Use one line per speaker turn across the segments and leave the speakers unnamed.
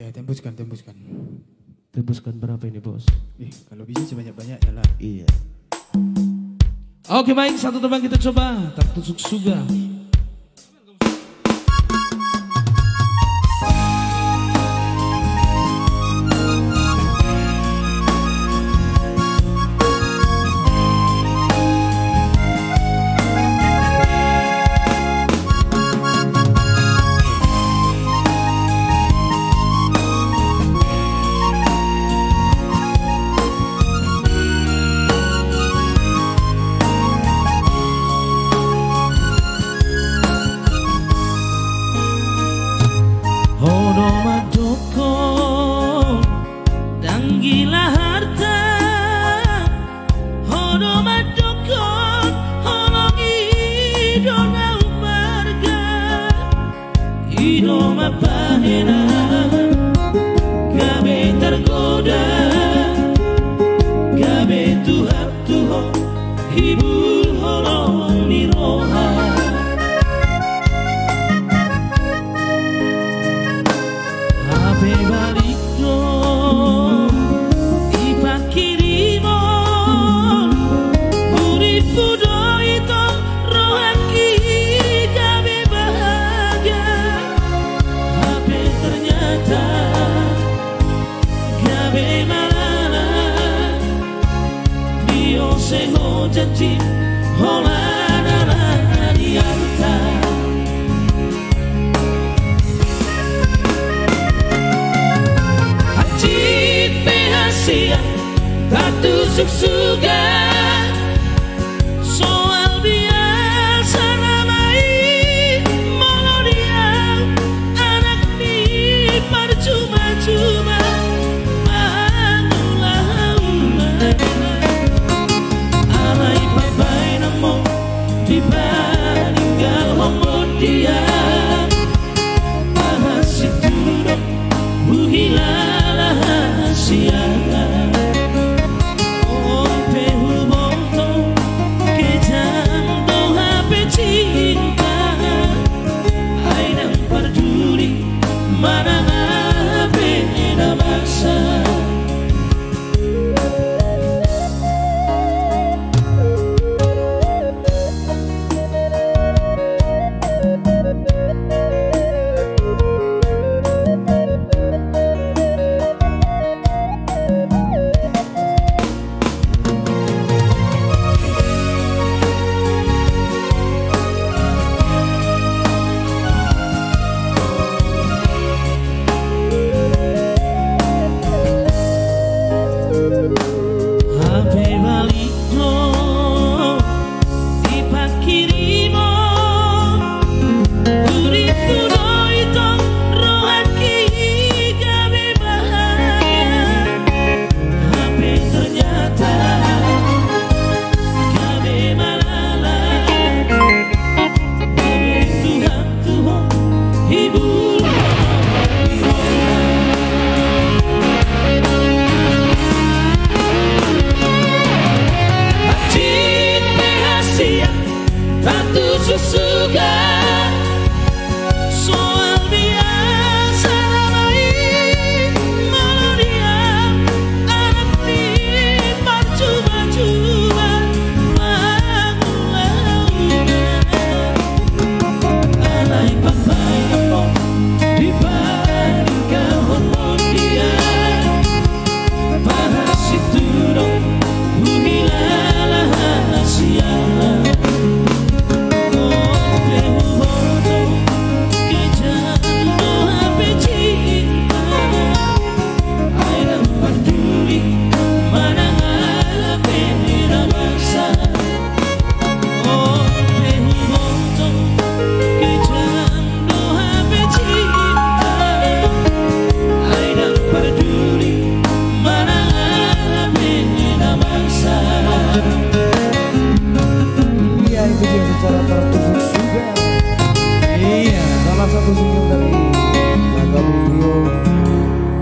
Ya, tembuskan.
Tembuskan berapa ini, Bos?
Kalau bisa sebanyak-banyak ya lah.
Iya.
Oke, baik, satu teman kita coba. Tertusuk suga.
Tusuk suga soal biasa namai melodia anak ni percuma-cuma alai papai namo dipaninggal homo dia bahas itu buhilalah siaga.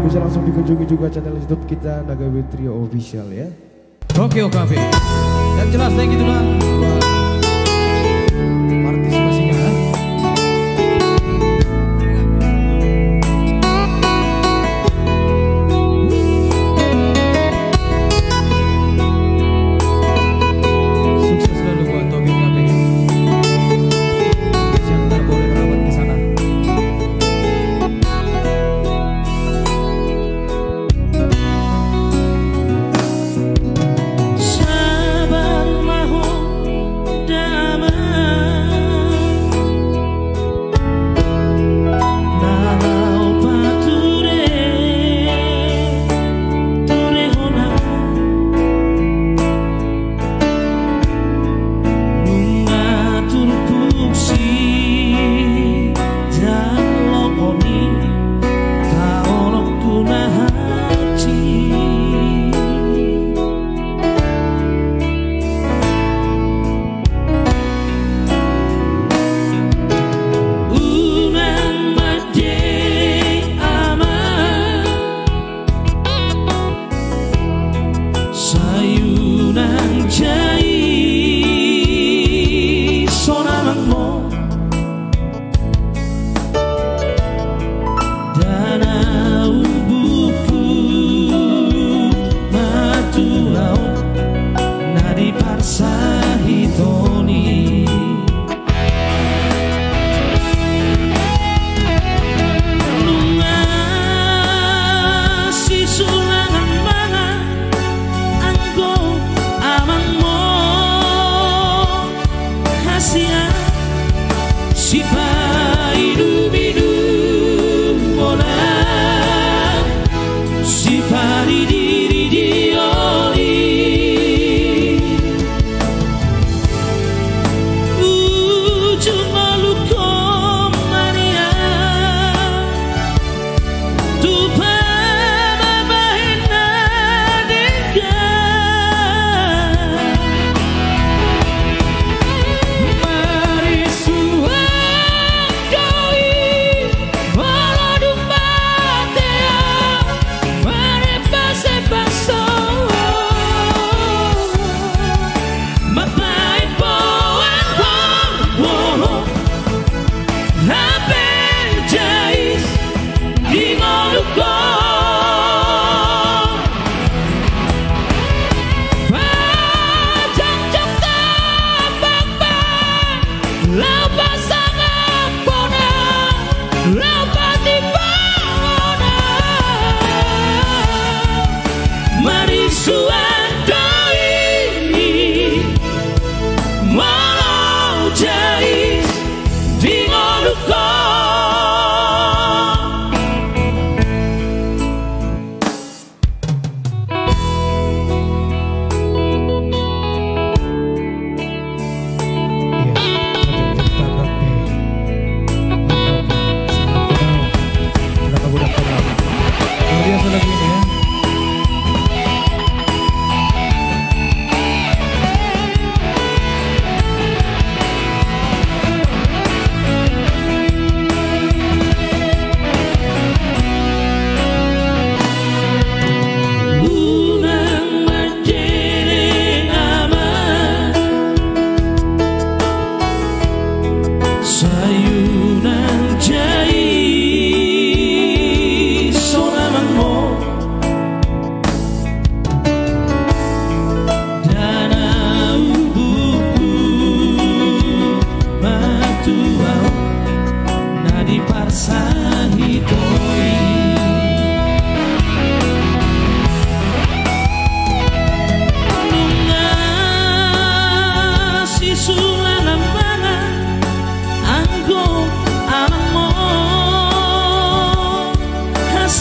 Bisa langsung dikunjungi juga channel YouTube kita Nagabe Trio Official ya.
Oke, yang jelas kayak gitu lah partisipasinya.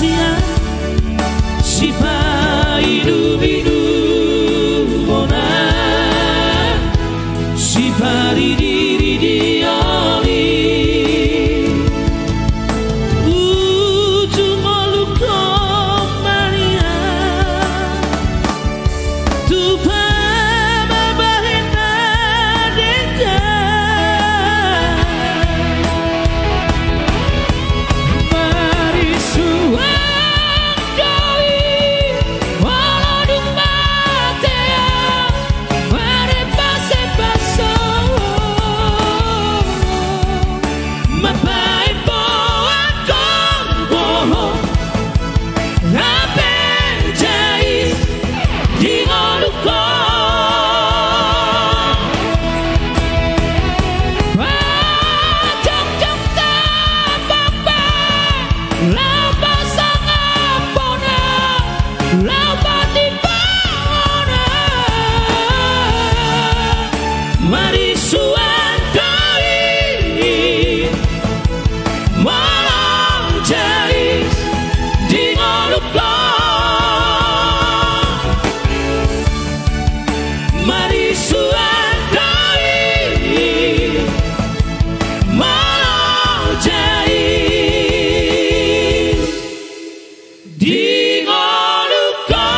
rahasia si hidup bona si diri dioli ujung luka mania tupa mabahina deka mari suandai malam jais di ngoluka mari suandai malam jais di ngoluka.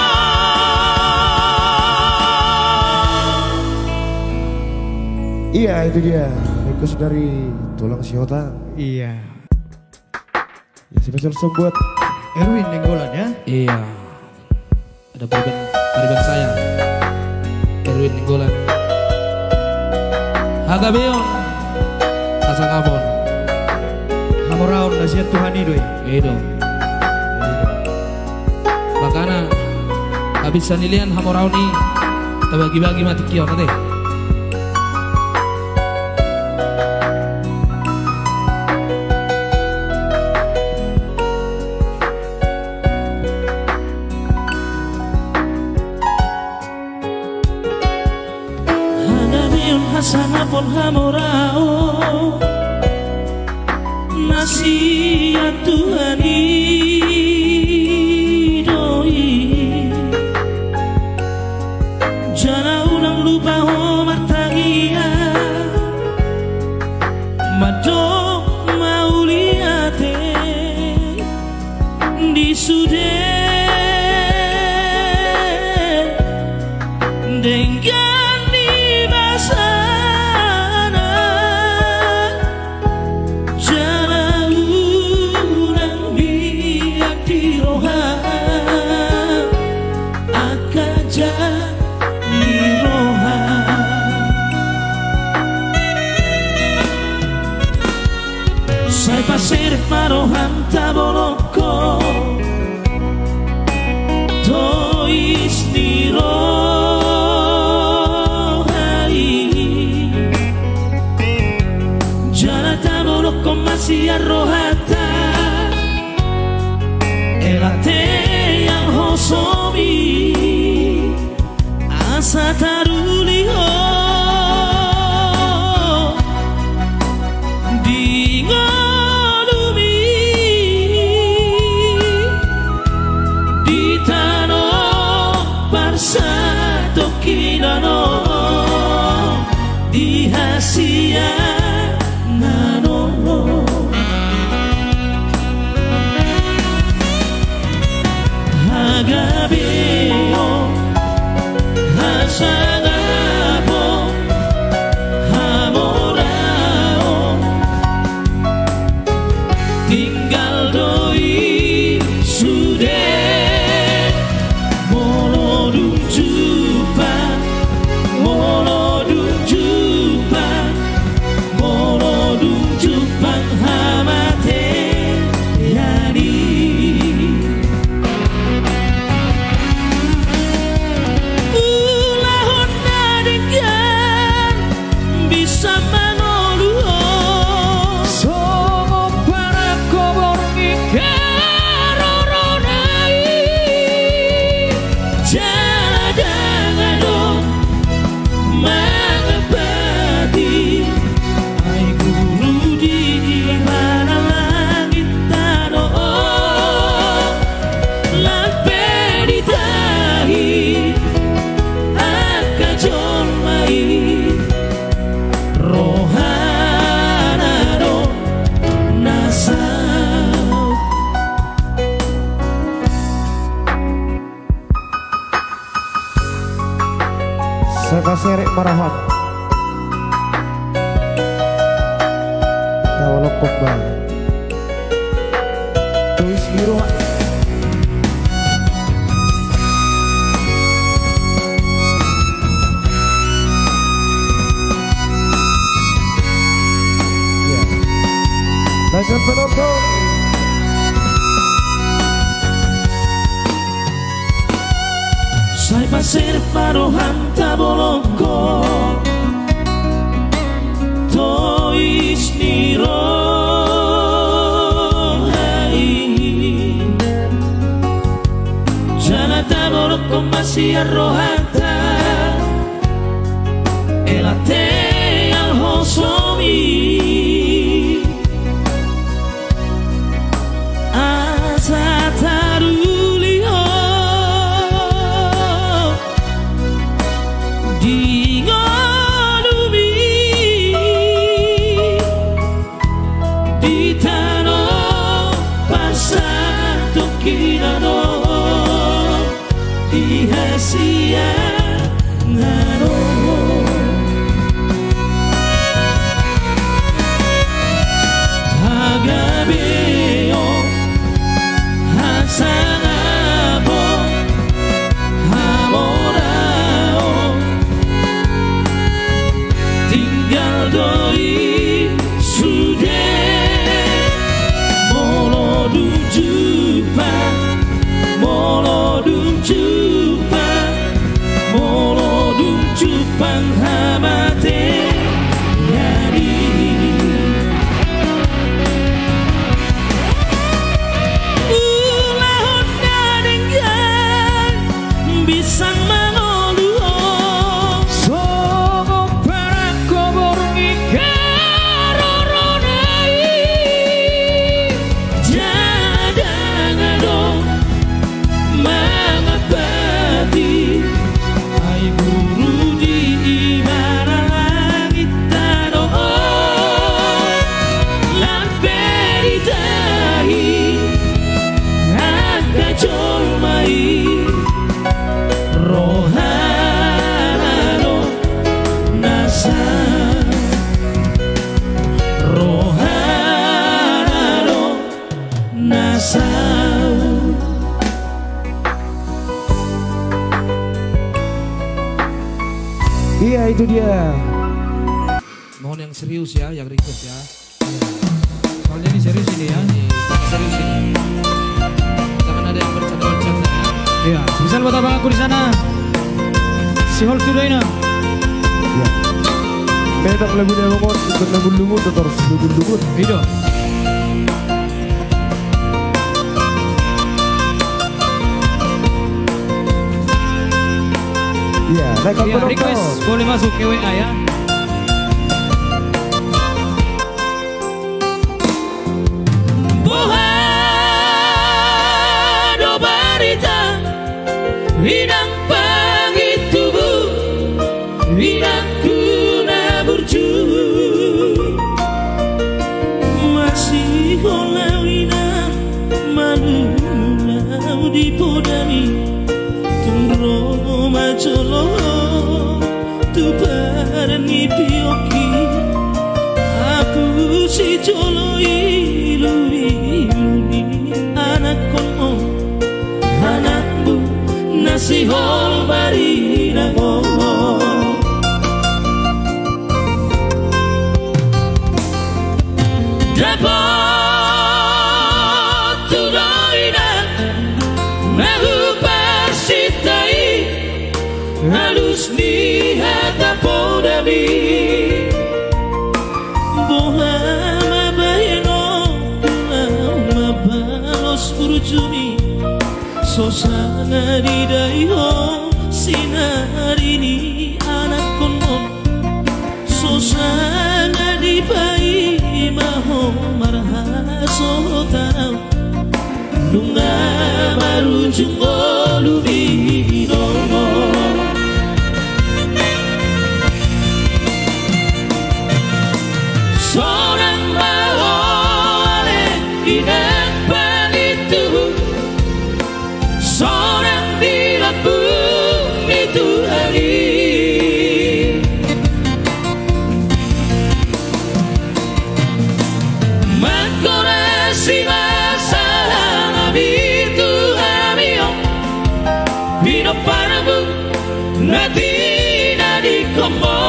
Iya, itu dia request dari Tulang Siota.
Iya.
Ya, spesial song buat
Erwin Nenggolan ya.
Iya. Ada pariban saya. Erwin Nenggolan. Hagabeon. Sasangapon.
Hamoraon nasihat Tuhan itu ya.
Edo. Makana habis sanilian hamoraon ni tabagi-bagi mati kion nanti.
Hasangapon hamorao nasihat Tuhan idoi jangan ulang lupa martagia madok mau liate di sude dengan pasir marohan taboloko tois nirohai jana taboloko masih arrohata elate yang hosomi asa taruliho dihasia nano hagabeo hasangabo hamorao tinggal doi sude.
Saya Serek Marahan Tawalok Kembang Tulis biru ya. Dengan penonton
Sai pasir Marohan Tabolongko Tois niro hai Jana Tabolongko masih arrohanta Elate al hosomi
Iya itu dia.
Mohon yang serius ya, yang request ya.
Soalnya ini serius ini ya.
Serius ini. Jangan ada yang bercanda-bercanda ya.
Iya, misal buat abang aku di sana. Si Hol Tudaina.
Ya. Petak lagu dia ngomong, ikut lagu lumut terus lagu lumut.
Hidup.
Iya, naikkan
Iya, request boleh masuk ke WA ya.
Bohado barita Hinang pagi tubuh Hinang kuna burju Masih olau hinang Malu lau dipodami Tungro macolo Tu parani pioki Apu si colo ilu anak kono anakmu nasi hol barina ngomo dapat tudaina nahu persitai halus ni hata podami bohama bayeno Urujumi sosana di daiho sinari ni anak konon sosana di pai maho marha sotarau lunga marujung olubino seorang mahole ina seorang di lambung itu hari Natina di kombo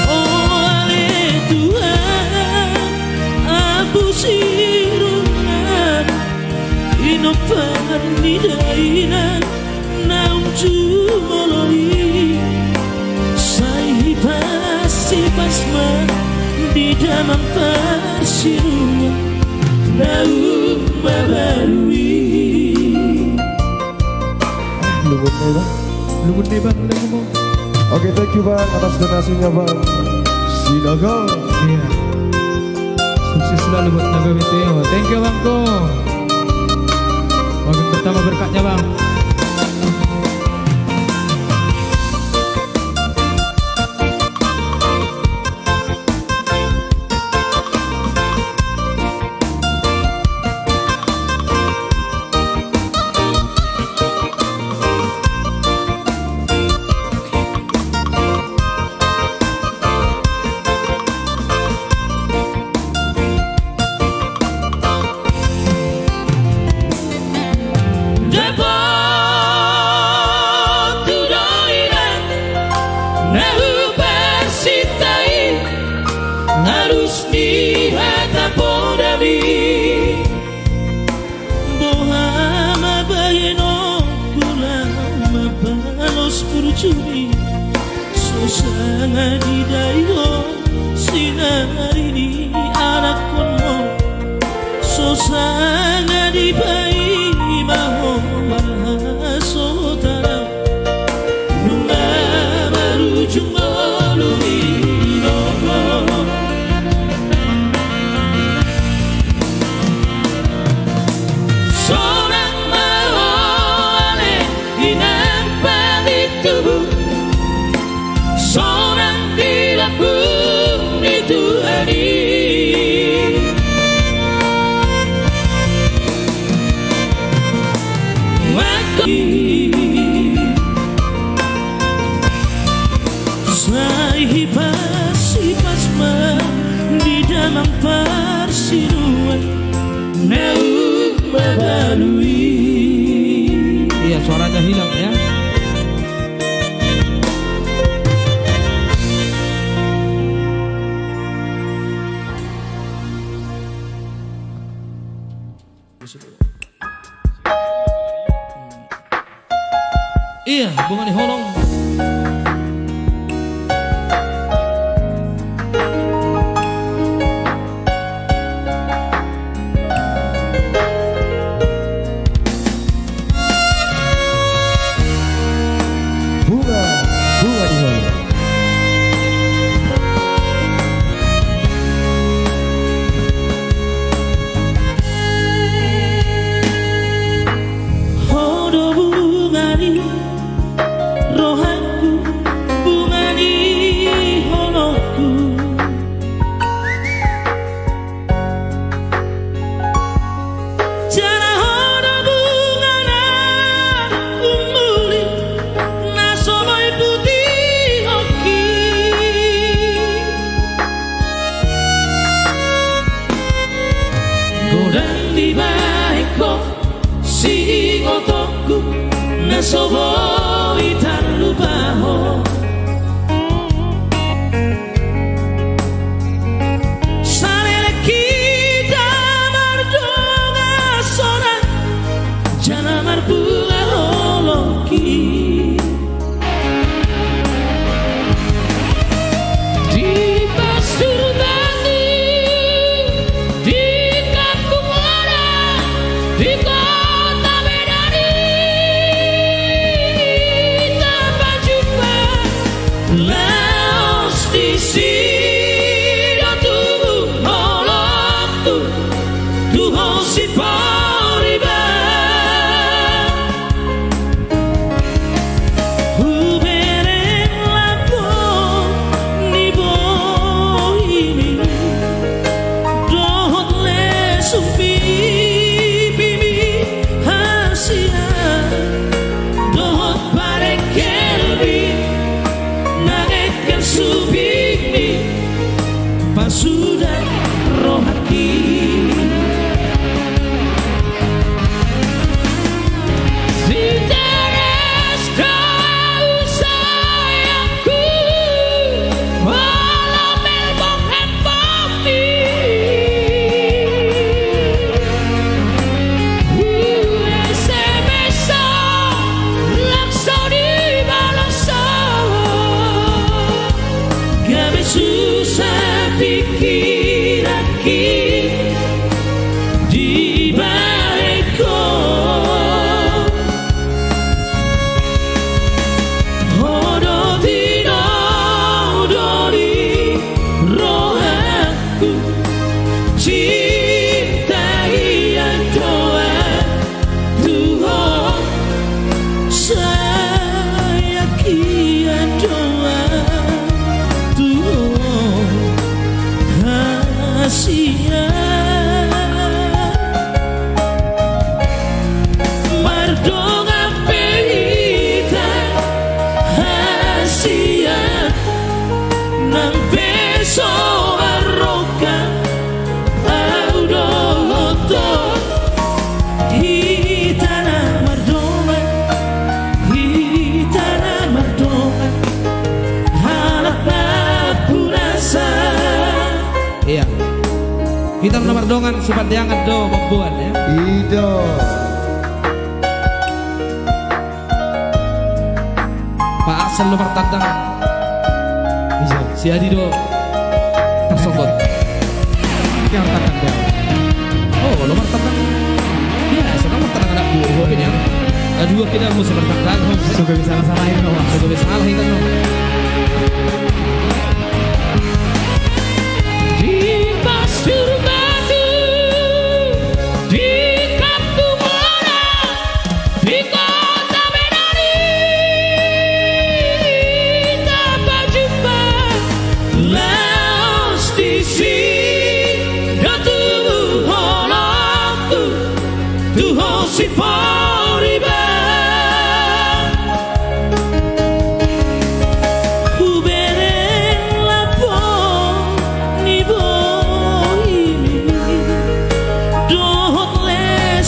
oh ale Tuhan aku sirungan inopan nidainan naunju moloi sai pasti pasma di dalam persiruan daun babarui
Lumun nih bang, udah ngomong. Oke, thank you bang atas donasinya bang. Sinaga.
Iya. Sukses selalu buat Naga WTO. Thank you bang Ko. Makin pertama berkatnya bang.
Harus dihadapodami Bohama bayeno kulama balos purcumi Susana di dayo sinarini anak kono Susana di bayi maho mahasotara Nunga marujung molumi Seorang dilapung itu hari Sahipas di dalam persiruan Nau babarui.
Iya, suaranya hilang ya. Iya, bunga diholong.
Bunga diholong.
Hodo bunga di rohanku, bunga di holongku. Jana hodo bunga na umuli, na somoy putih oki. Godang di baiko, si ngotoku, na somoy tan lupaho. Salele kita mardonga soran, jana marbunga holoki. Di pasir tani, di kampung orang, di kota Medani, tanpa jumpa laos di sini tubuh holokku, Tuhan si pariba. Huberen lapo ni bohimi, dohot le sumpi bimi hasia, dohot pare kelbi, nagekan subikni, pasudah rohati.
mardongan sifat diangat do membuat ya.
Ido.
Pak Asal lo pertandang.
Bisa.
Si Adi do tersongkot.
Yang tandang dia.
Oh, lo pertandang. Biasa kan pertandang anak dua kan ya. Dua kita musuh pertandang.
Suka bisa salahin loh.
Suka bisa salah kan lo.
Di pasir batu, di kampung orang, di kota Medan tak berjumpa. Laos di sini, Tuhan holokku, Tuhan si poriba.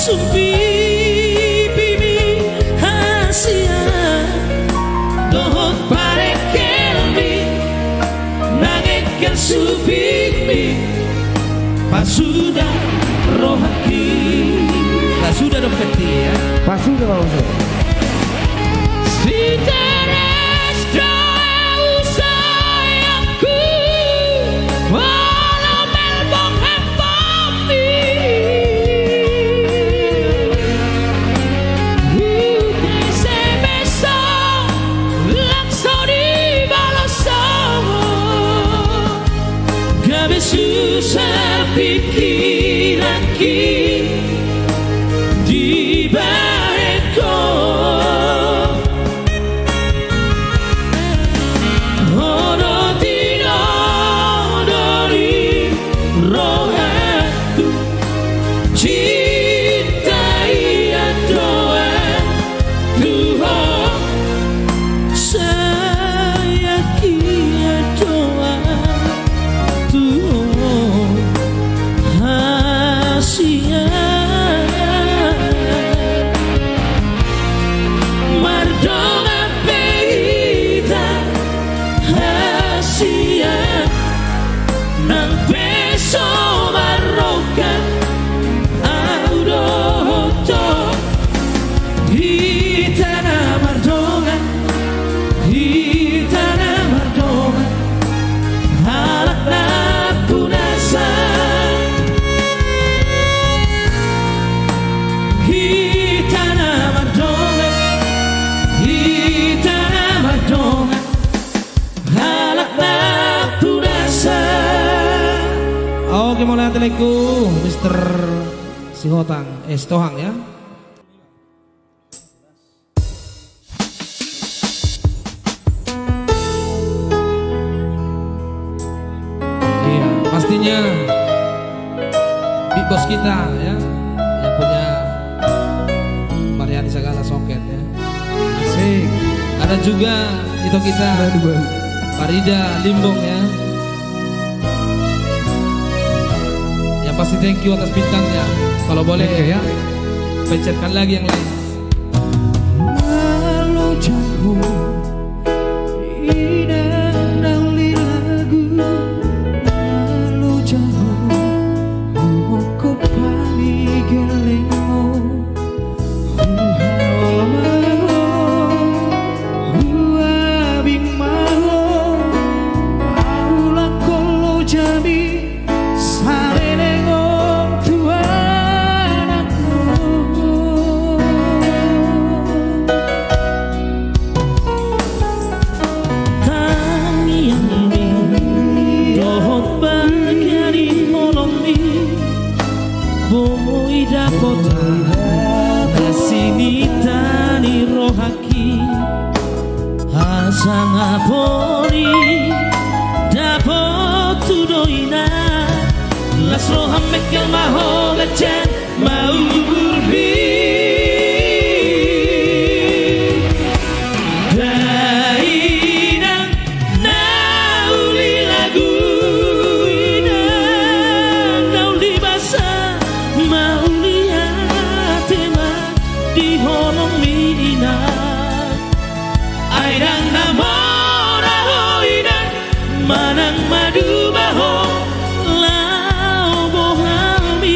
Sumpi bimi hasia dohot pare kelmi nangekkan subikmi pasuda rohaki
Sudah dong peti ya.
Pasti udah mau masuk.
Sitarestra sayangku walau melbong hempami utese besok langsori balasango gabe susah pikiranki di baiko ono tino dari rohku cintai doa Tuhan sayangnya doa Tuhan hasia nang peso marokan audoto di tanah Mardongan halakna punasa di tanah Mardongan halakna punasa.
Oke, mulai teleku Mr. Sihotang, Stohang ya. Iya, pastinya big boss kita ya, yang punya Mariani segala soket ya. Asik. Ada juga itu kita Farida Limbong ya. Pasti thank you atas bintangnya. Kalau boleh ya, pencetkan lagi yang lain.
Malu jauh indah nauli lagu malu jauh umoko pali gelengmo hawa maho abing maho aula kolo jami Dakota kasini tani rohaki hasang aponi dapot tudoina las roham mekel maho lejen maulbi dainang nauli lagu inang nauli basa maulia tema di holong mina airang namora hoinan manang madu baho lao bohami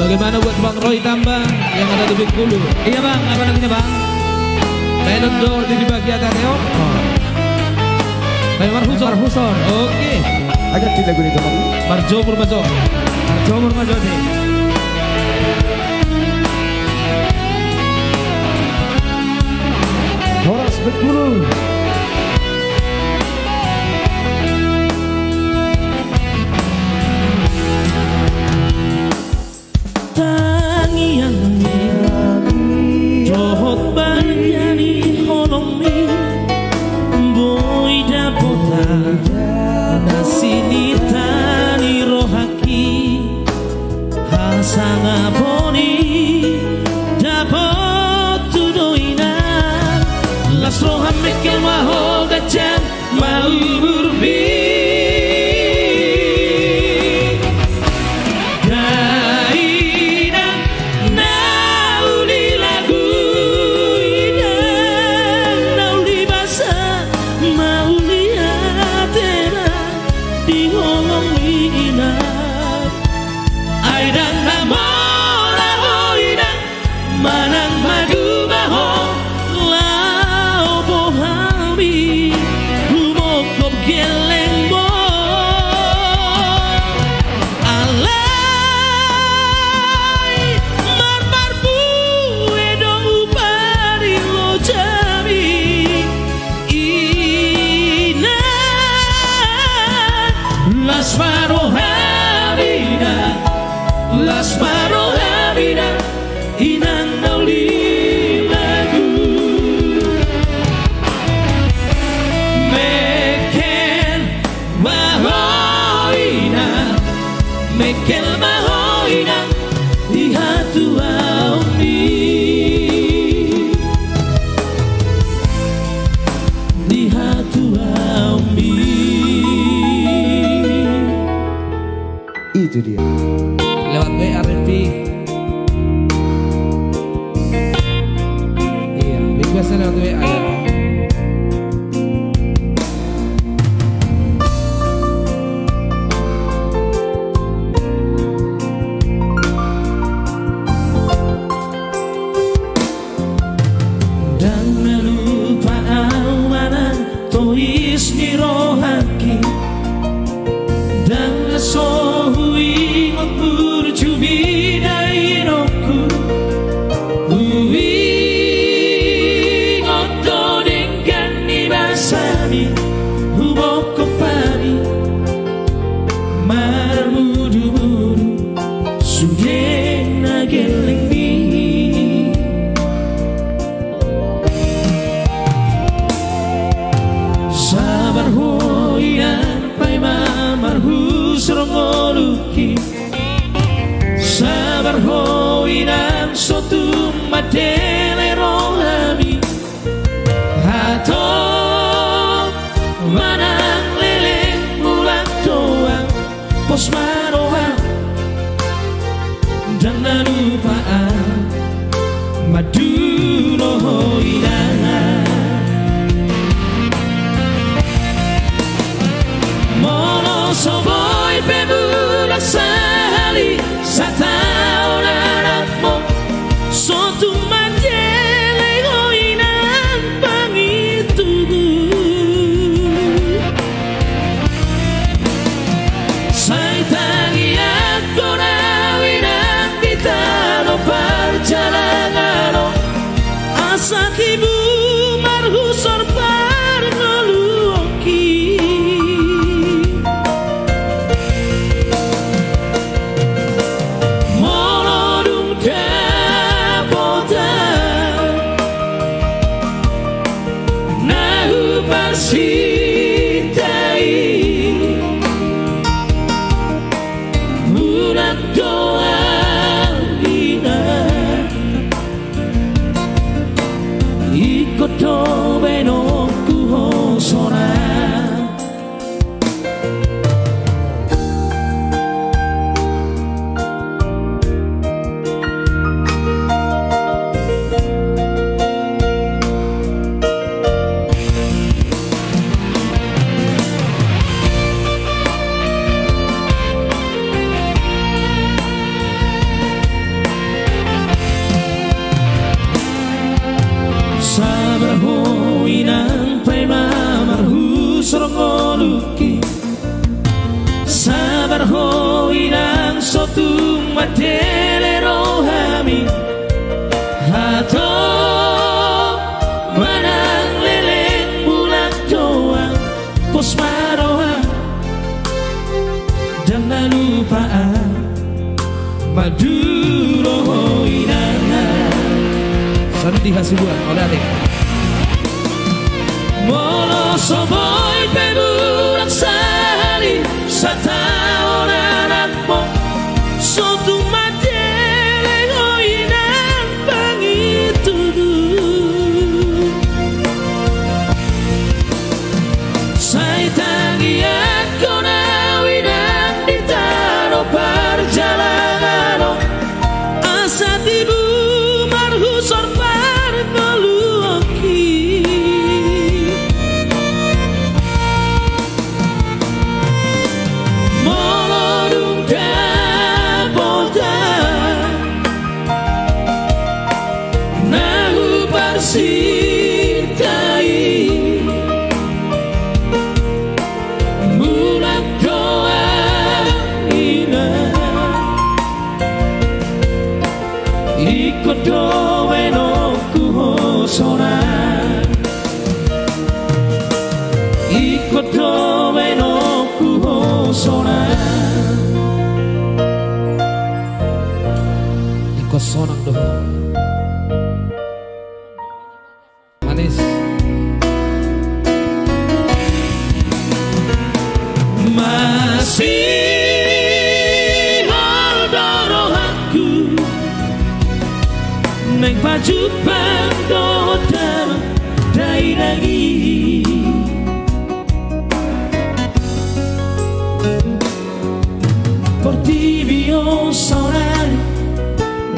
Bagaimana buat Bang Roy Tambang yang ada di Bengkulu?
Iya bang, apa namanya bang?
Penon do di bagian Teo.
Bayi Marhuson.
Oke.
Agak tidak guna itu kamu.
Marjo Purmajo.
Jomur Majodi.
Horas Bengkulu.
Johot banyani honomi boy dapota nasini tani rohaki hasanga boni dapot tudoina las roha mekel maho gajan mau burbi
Itu dia.
Lewat WA RP. Iya, requestnya lewat WA ya.
Dan melupa awanan tois di rohaki dan sohui berjubi dari roku hui ngoto dengan dibasani hubok kepari marmudu-mudu sudah nageleng di sabar hoian paiman marhus rongoluki sabar hoinan sotum madele rohami hato manang leleng mulang toang pos maroha jangan lupaan maduro hoinan mono soboy pemuda sali satao naratmo sotu manjele goinan pangitu saitagi aku nawinan ditano perjalanano asatibu marhusor parngoluoki inang prema marhu sorongoluki sabar ho inang sotung matele rohami hato manang leleng bulan doang pos maroha jangan lupaan maduro ho inang
Sandi Hasibuan oleh adik
Molo soboy pebulang sali Sata orang-orangmu Sotung madele Oinan pangitudu Saitangian kona winang ditaro perjalanan Asa tibu marhu sorbar ngeluoki Molodung kapota Nahu parsitai Mulak doa ina Ikut doa no kuhosona Ikut doa no kuhosona
Ikut sonang doh Manis
Masih ada rohaku Neng baju bandotan dai lagi Portibio sonar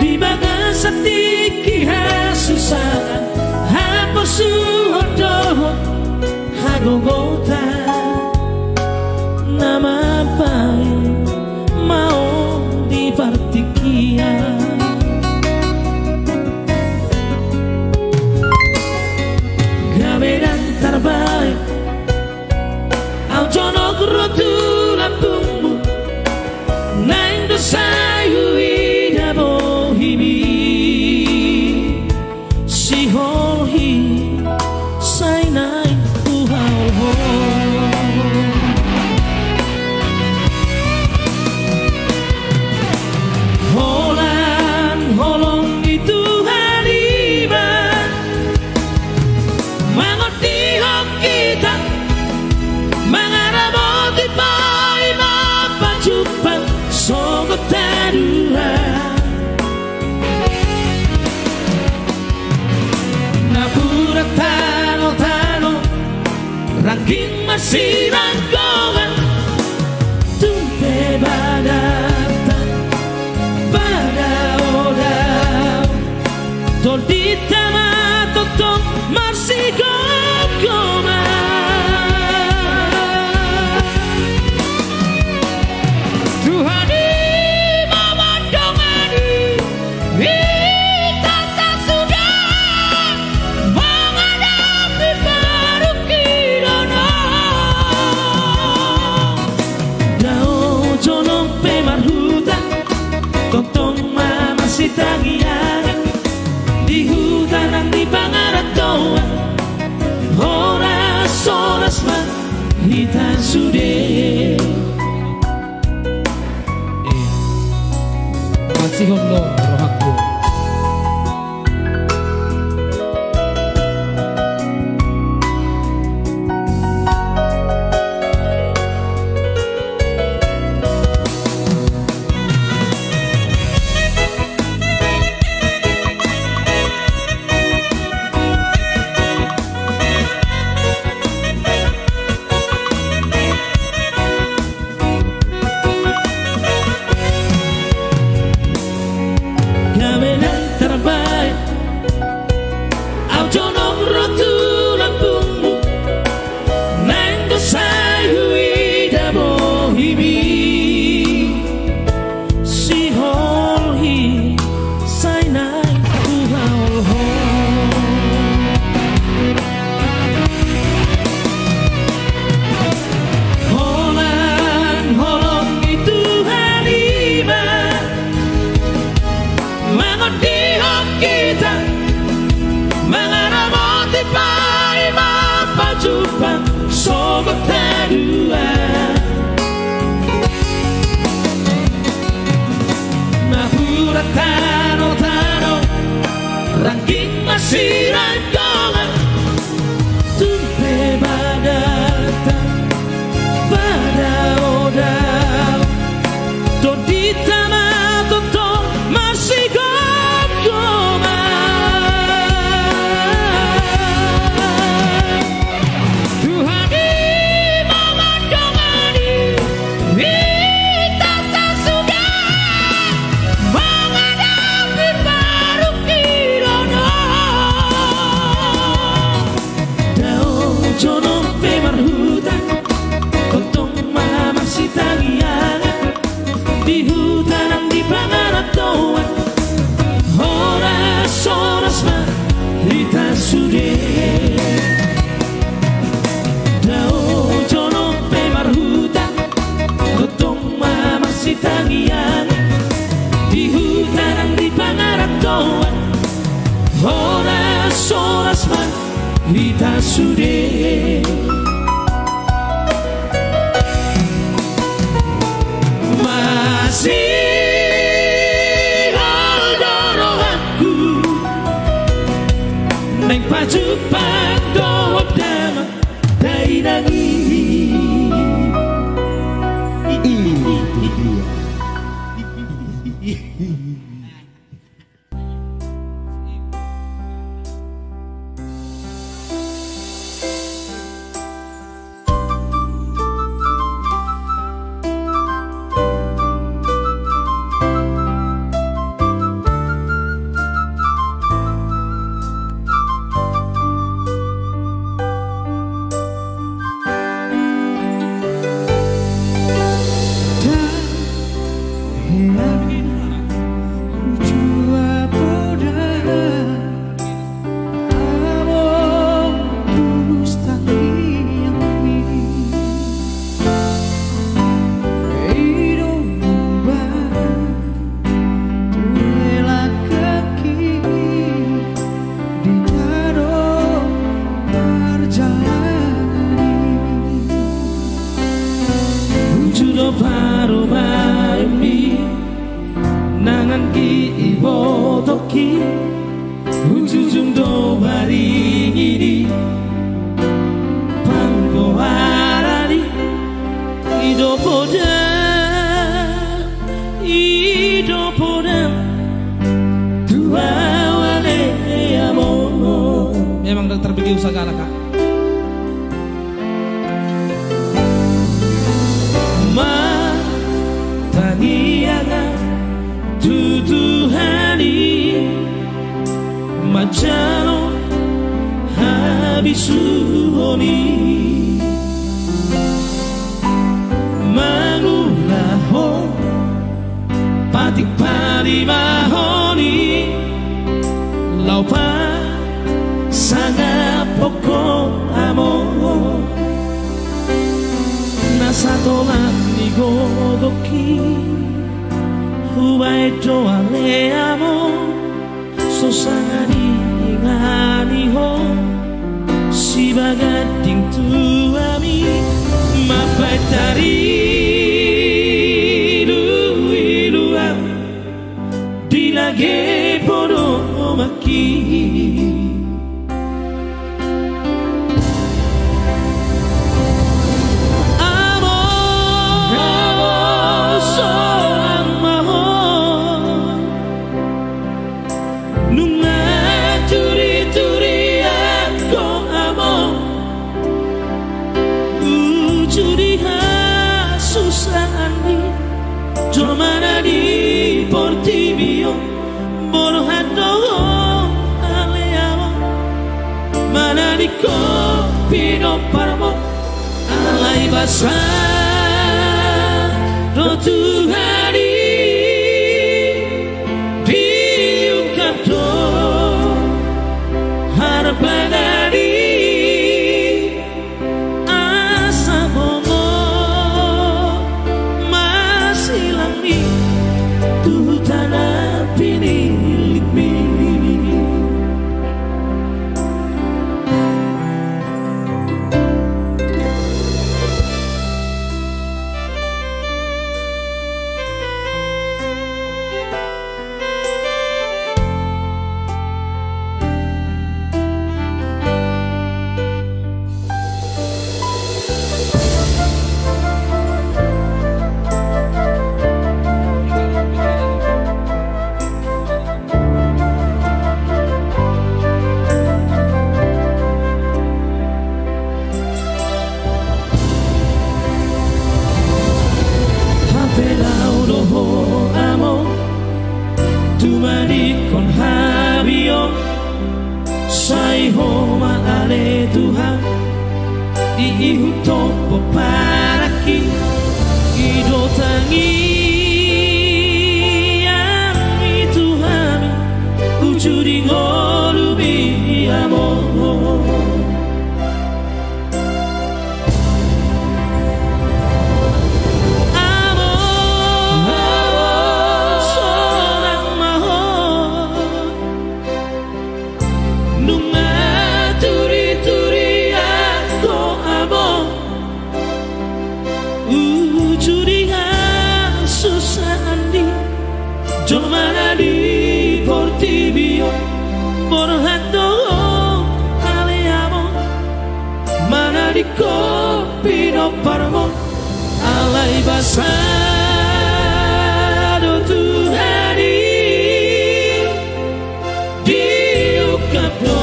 Di baga setiki hasusan Hapo suhodo Hagogota Nama baik Mau dipartikia Gaberan terbaik Au jono rotula bumbu Nang dosayu ida bohimi Si holhi Say nai uhau Holan holong itu hariban Mangoti hok kita Mangaraboti pai mapajupan Sogot tadua Napura tano Ranking masih rangkongan Tumpe badatan Pada orang Tolita matotong Marsi gogoma Tuhani memandangani Kita tak sudah Menghadapi baru kirana Dao jonong pemarhuta Tontong mama si tagiaga Di hutan ang di pangarap doa Horas oras man hitan sude
Masih hondo rohaku
doa horas más kita sudah masih ada rohaku neng pajupan doa dama dari nangis.
Memang terbagi usaha kak.
Mataniaga tutuhani macano habisuhoni manulaho patik parimahoni laupa sangat pokok amor nasa tolak ni godoki hubai doa le amor sosangani ngani ho si bagating tuami mapai tari luiluam dilage podo maki. Mana di portibio borhado aleamo mana di copino parmo alai basa rotu hari diungkapto harapagari Tuhan diihuto peparaki ido tangi ami Tuhan ujudi ngolubi amor amor sorang mahor Borhando Aleamo Manadico Pino Parmo Alai basado Tuhani Diukapno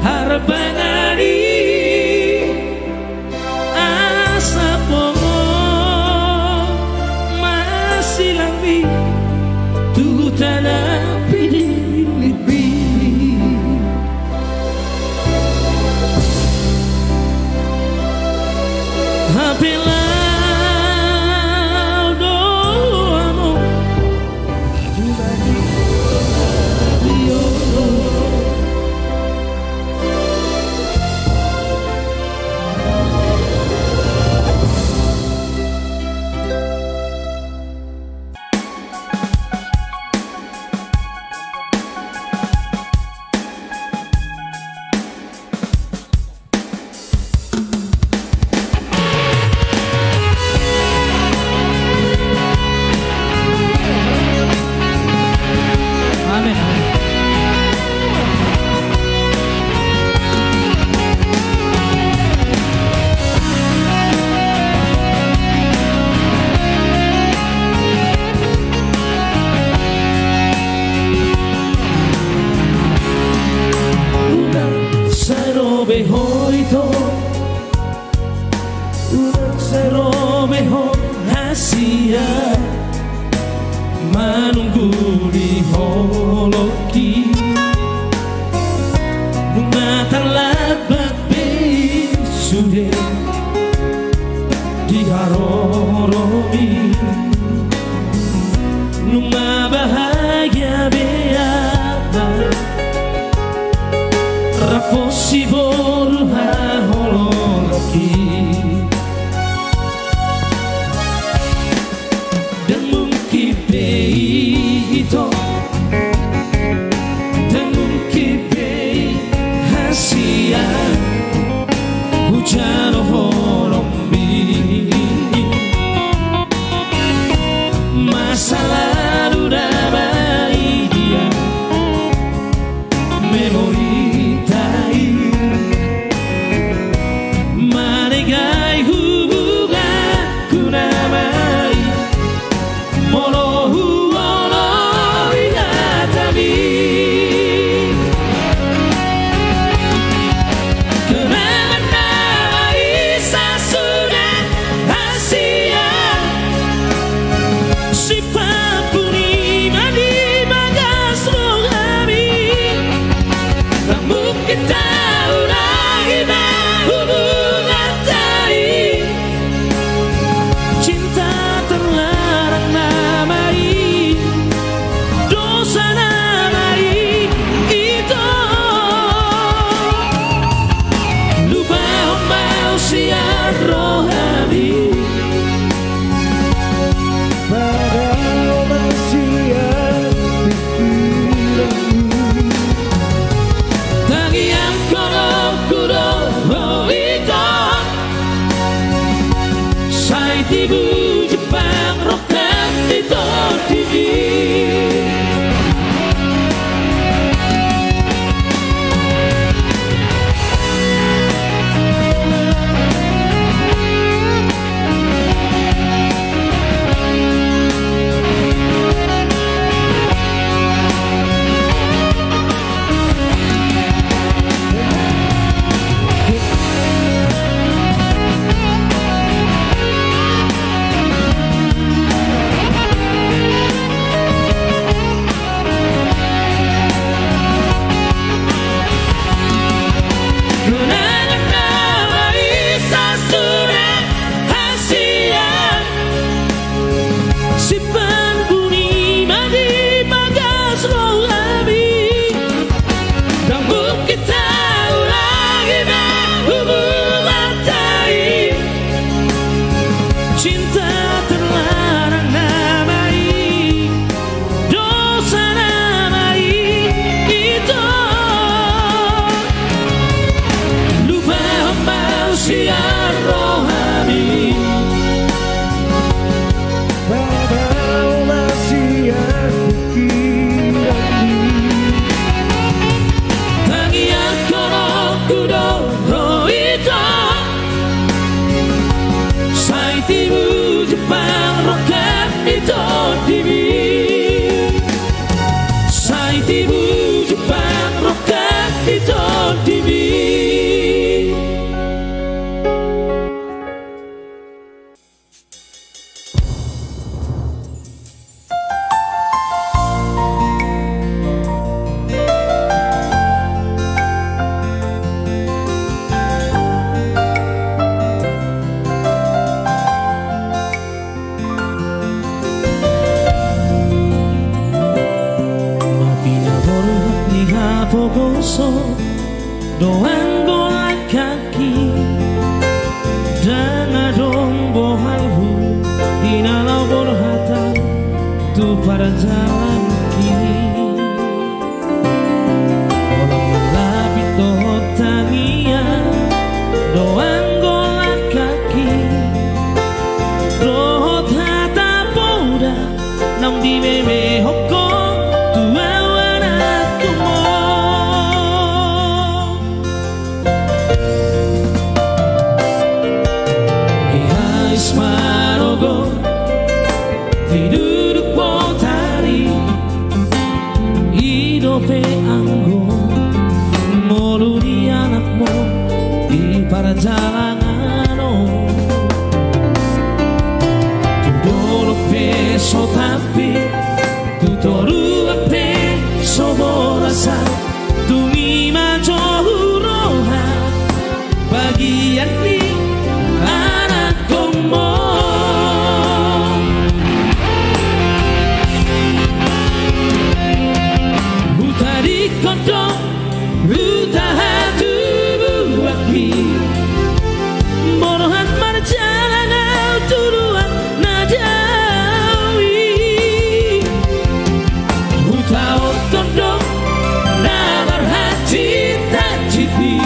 Harapanari Asa pongo Masih lambi Tugu tanah menunggu di holoki Nunga terlambat besude di haroromi Nunga bahagia beaba Raposi boruha holoki Ito dan mungkin hasia hujan horombi masa lalu damai dia memori tai manegai hubungan kunamai molohu Ibu Jepang rokan di TV tibu Jepang rokat itu tibi. Pogoso doang golak kaki dan adong bohalhu inalau borhata tu pada jalan kini orang melapit tohot tania doang golak kaki rohot hata poda nang di meme hoko pe anggo moluri anakmu di para jalanan tudoro pe so tapi tutoru pe so borasa tumi majo huroha bagian ni anak komo kodong utaha tubuh aki borohan marjalan turuan najawi utao tondong nabar hati tak jiti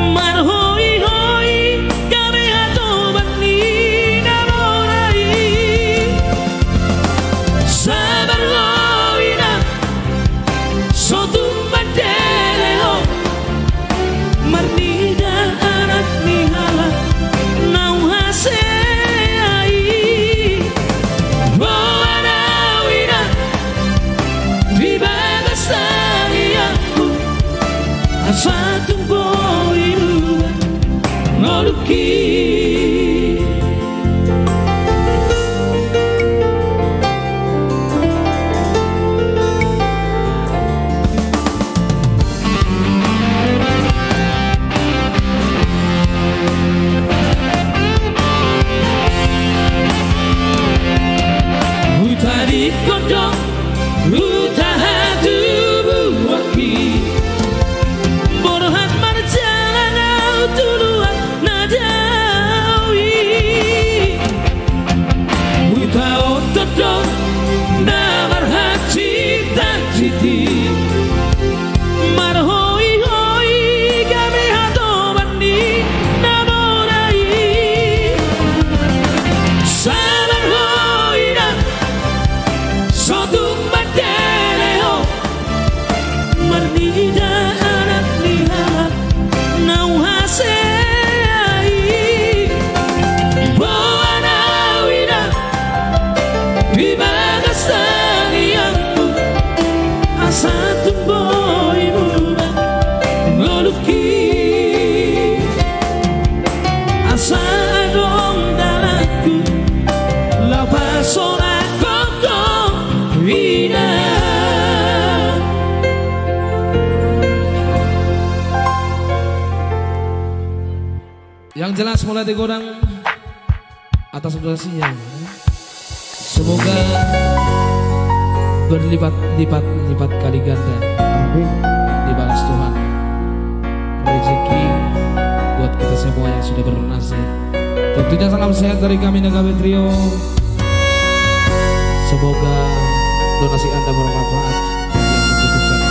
marhoi hoi kame hato bani namorai sabar hoina sotu madeleo marnida anak nihala nau haseai boana wina di bagastani aku asatu boiru ngoluki kodong utaha tubuh aki borohan marjalan turuan nadawi utao todong namar hati tak jiti marhoi hoi kami hato bandi namorai sabar hoi na sotu madeleo marnida anak lihat nau haseai boana wina bibagastani aku asatu boy bulan ngoluki asa dong dalaku lapas ora Wina.
Yang jelas mulai digodang atas donasinya. Semoga berlipat kali ganda.
Amin.
Dibalas Tuhan rezeki buat kita semua yang sudah berdonasi. Tentunya salam sehat dari kami Nagabe Trio. Semoga donasi Anda bermanfaat bagi yang membutuhkan.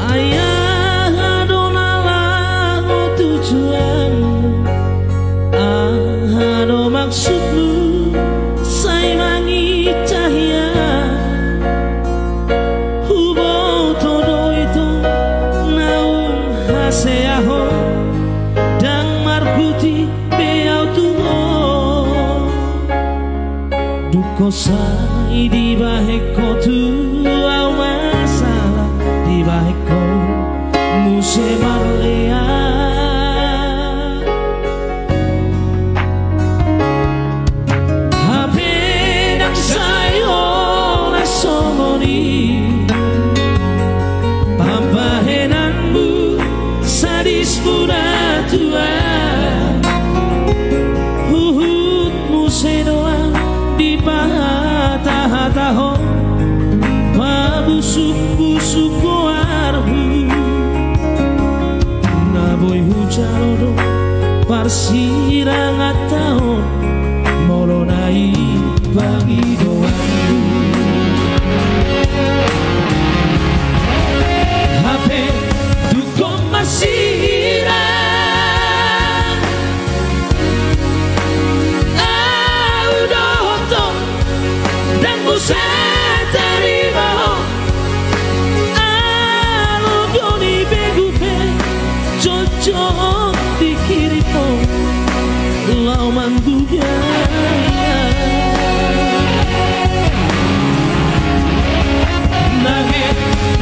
Ayah adonalah tujuan, ado maksudmu, saya mangi cahaya. Now maseaho dang marbuti beau tuo duko sai di baheko tu au masalah di baheko muse barlea taho pabusuk-busuk koarhu naboy hujarodo parsirang ataon molonai bagi doaku HP dukom masira Cocok dikiripo lau manduga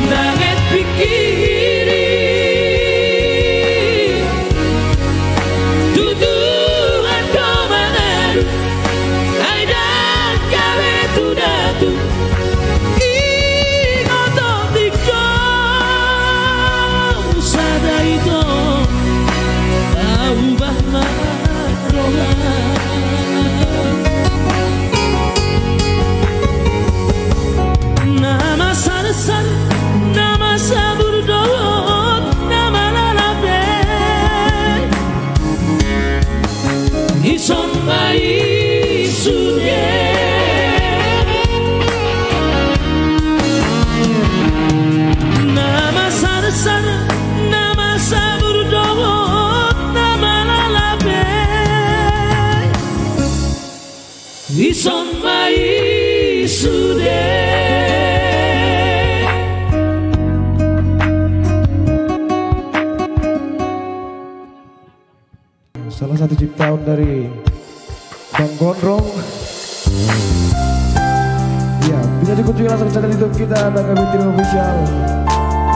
Nangit pikiri Tuduhan komandan Aidan gawe tudatu Inoto tiko Sadaito ubah nama sarsan nama sabur dot nama lalabe ison mai sunye nama sarsan nama sabur dot ison mai sude.
Salah satu ciptaan dari Bang Gondrong. Ya, bisa dikunjungi langsung channel YouTube kita Nagabe Trio Official.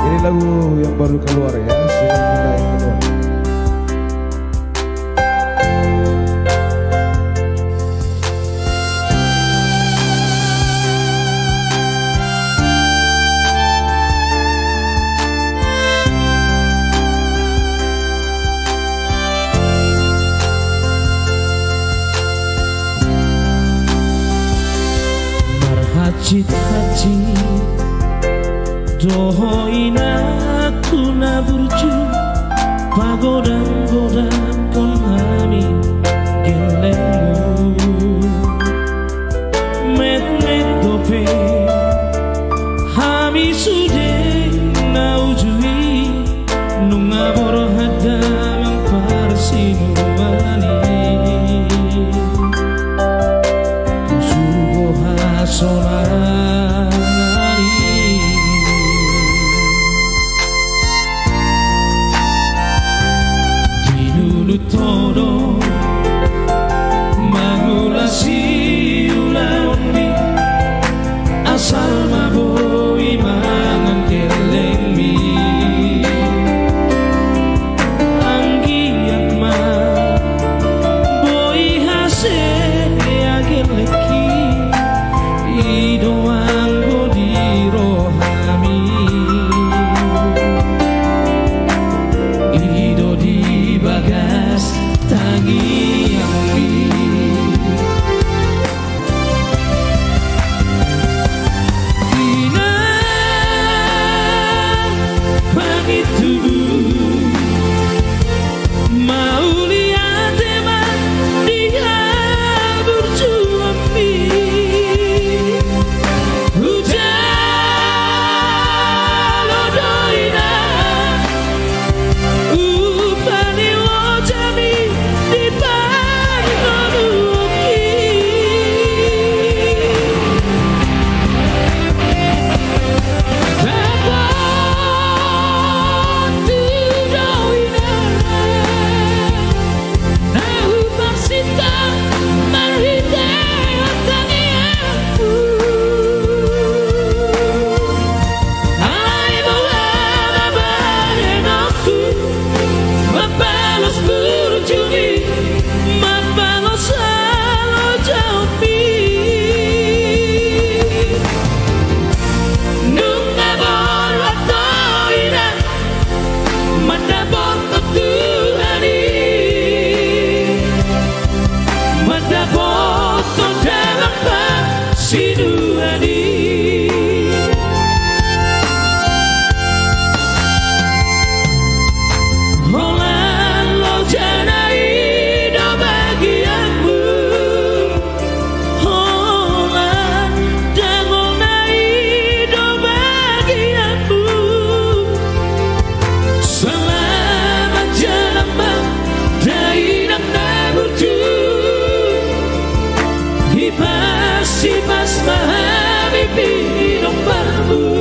Ini lagu yang baru keluar ya, single kita yang kedua.
Hajit-hajit dohoina kuna burju pagodang-godang kon hami gelemu met-met dope hami sude naujui nunga boro hadam yang parsinuani tusugo hasonari dinunu todo magulasi ulaoni asal maboi mangan kelengmi anggiat ma boi hase ageleki idoang godiro hami ido di bagas tangi ami ina pagitu mau lihat teman dia berjuami upani wajami memahami hidup bermu.